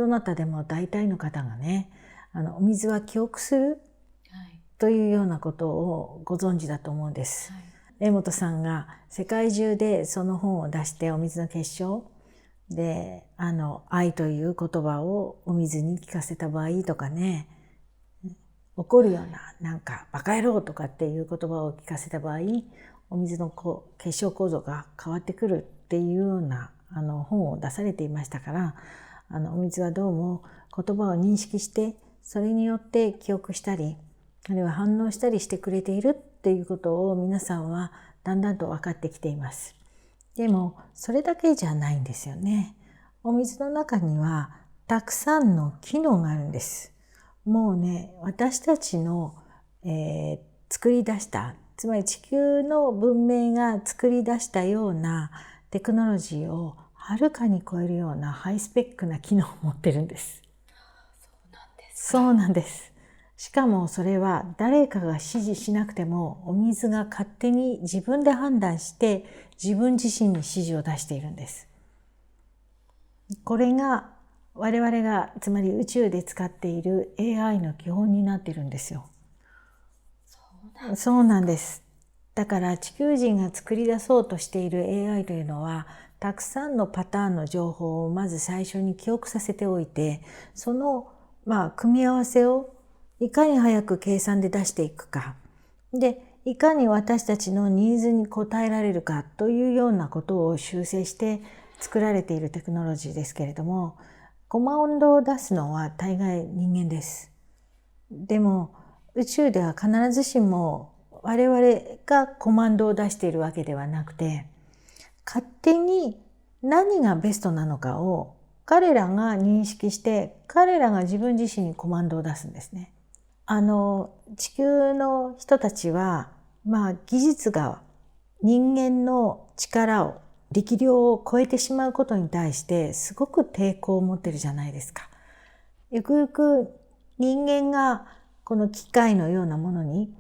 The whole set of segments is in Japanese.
どなたでも大体の方がね、お水は記憶するというようなことをご存知だと思うんです。江本さんが世界中でその本を出して、お水の結晶で愛という言葉をお水に聞かせた場合とかね、怒るようななんかバカ野郎とかっていう言葉を聞かせた場合、お水の結晶構造が変わってくるっていうような本を出されていましたから、お水はどうも言葉を認識して、それによって記憶したり、あるいは反応したりしてくれているっていうことを皆さんはだんだんと分かってきています。でもそれだけじゃないんですよね。お水の中にはたくさんの機能があるんです。もうね、私たちの、作り出した、つまり地球の文明が作り出したようなテクノロジーをはるかに超えるようなハイスペックな機能を持ってるんです。そうなんです。しかもそれは誰かが指示しなくても、お水が勝手に自分で判断して自分自身に指示を出しているんです。これが我々が、つまり宇宙で使っている AI の基本になっているんですよ。そうなんです。だから地球人が作り出そうとしている AI というのは、たくさんのパターンの情報をまず最初に記憶させておいて、その組み合わせをいかに早く計算で出していくか。で、いかに私たちのニーズに応えられるかというようなことを修正して作られているテクノロジーですけれども、コマンドを出すのは大概人間です。でも宇宙では必ずしも我々がコマンドを出しているわけではなくて、勝手に何がベストなのかを彼らが認識して、彼らが自分自身にコマンドを出すんですね。地球の人たちは、技術が人間の力を、力量を超えてしまうことに対してすごく抵抗を持ってるじゃないですか。ゆくゆく人間がこの機械のようなものに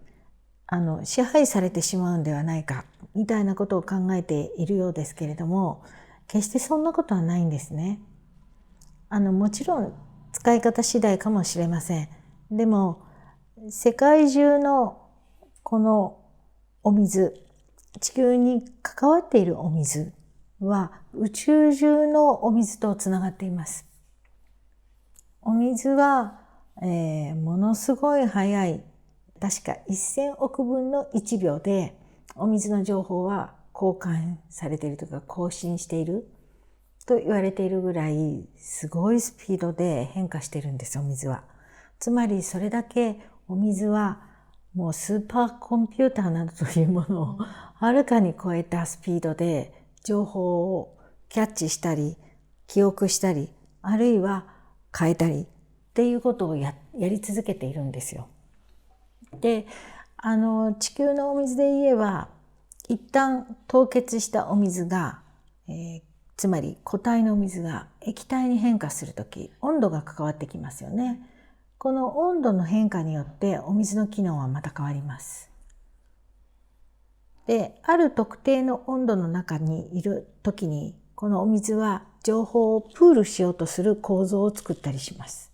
支配されてしまうんではないかみたいなことを考えているようですけれども、決してそんなことはないんですね。もちろん使い方次第かもしれません。でも世界中のこのお水、地球に関わっているお水は宇宙中のお水とつながっています。お水は、ものすごい速い、確か1000億分の1秒でお水の情報は交換されているというか更新していると言われているぐらい、すごいスピードで変化しているんですお水は。つまりそれだけお水はもうスーパーコンピューターなどというものをはるかに超えたスピードで情報をキャッチしたり記憶したり、あるいは変えたりっていうことをやり続けているんですよ。で、地球のお水で言えば、一旦凍結したお水が、つまり固体のお水が液体に変化するとき、温度が関わってきますよね。この温度の変化によってお水の機能はまた変わります。で、ある特定の温度の中にいるときに、このお水は情報をプールしようとする構造を作ったりします。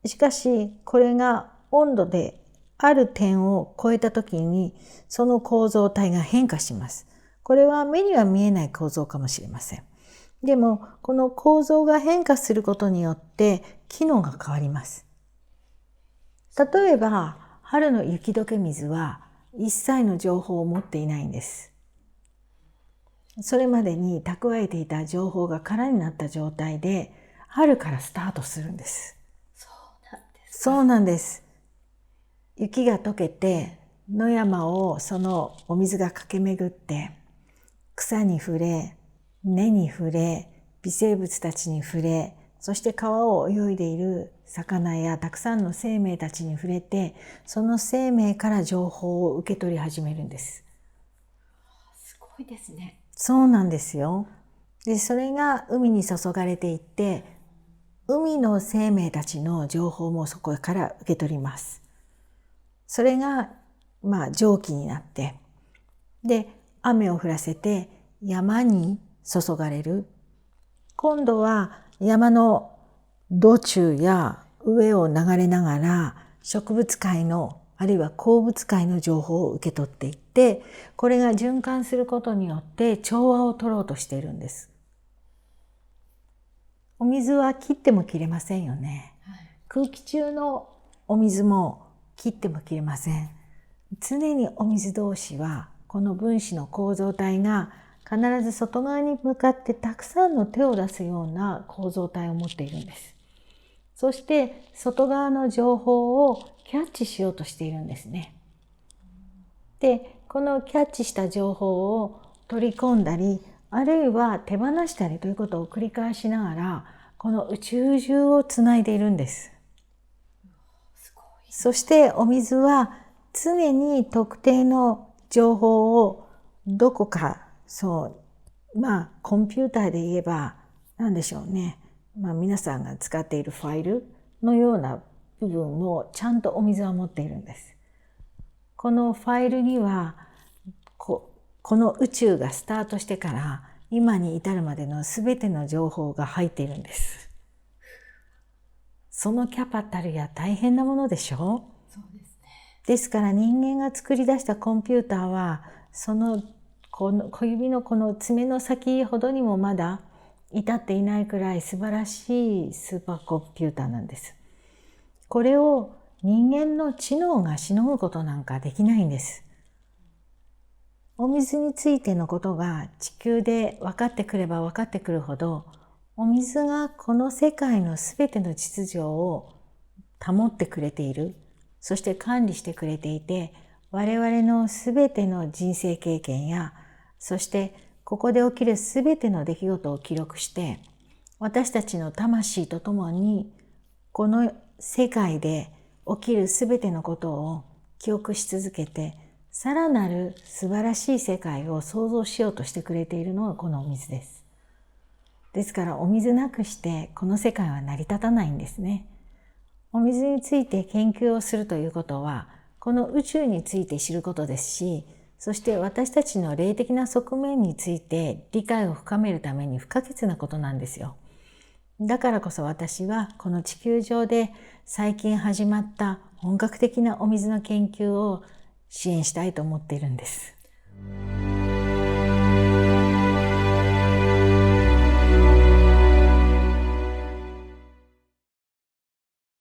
しかし、これが温度である点を超えたときに、その構造体が変化します。これは目には見えない構造かもしれません。でも、この構造が変化することによって機能が変わります。例えば、春の雪解け水は一切の情報を持っていないんです。それまでに蓄えていた情報が空になった状態で、春からスタートするんです。そうなんです。雪が溶けて、野山をそのお水が駆け巡って、草に触れ、根に触れ、微生物たちに触れ、そして川を泳いでいる魚やたくさんの生命たちに触れて、その生命から情報を受け取り始めるんです。すごいですね。そうなんですよ。で、それが海に注がれていって、海の生命たちの情報もそこから受け取ります。それが、蒸気になって、で、雨を降らせて山に注がれる。今度は山の土中や上を流れながら植物界のあるいは鉱物界の情報を受け取っていって、これが循環することによって調和を取ろうとしているんです。お水は切っても切れませんよね。空気中のお水も切っても切れません。常にお水同士はこの分子の構造体が必ず外側に向かってたくさんの手を出すような構造体を持っているんです。そして外側の情報をキャッチしようとしているんですね。で、このキャッチした情報を取り込んだり、あるいは手放したりということを繰り返しながら、この宇宙中をつないでいるんです。そしてお水は常に特定の情報をどこか、コンピューターで言えば何でしょうね。皆さんが使っているファイルのような部分もちゃんとお水は持っているんです。このファイルにはこの宇宙がスタートしてから今に至るまでのすべての情報が入っているんです。そのキャパたるや大変なものでしょう。そうですね。ですから人間が作り出したコンピューターはこの小指のこの爪の先ほどにもまだ至っていないくらい素晴らしいスーパーコンピューターなんです。これを人間の知能がしのぐことなんかできないんです。お水についてのことが地球で分かってくれば分かってくるほど、お水がこの世界のすべての秩序を保ってくれている、そして管理してくれていて、我々のすべての人生経験や、そしてここで起きるすべての出来事を記録して、私たちの魂とともにこの世界で起きるすべてのことを記憶し続けて、さらなる素晴らしい世界を創造しようとしてくれているのがこのお水です。ですからお水なくしてこの世界は成り立たないんですね。お水について研究をするということは、この宇宙について知ることですし、そして私たちの霊的な側面について理解を深めるために不可欠なことなんですよ。だからこそ私はこの地球上で最近始まった本格的なお水の研究を支援したいと思っているんです。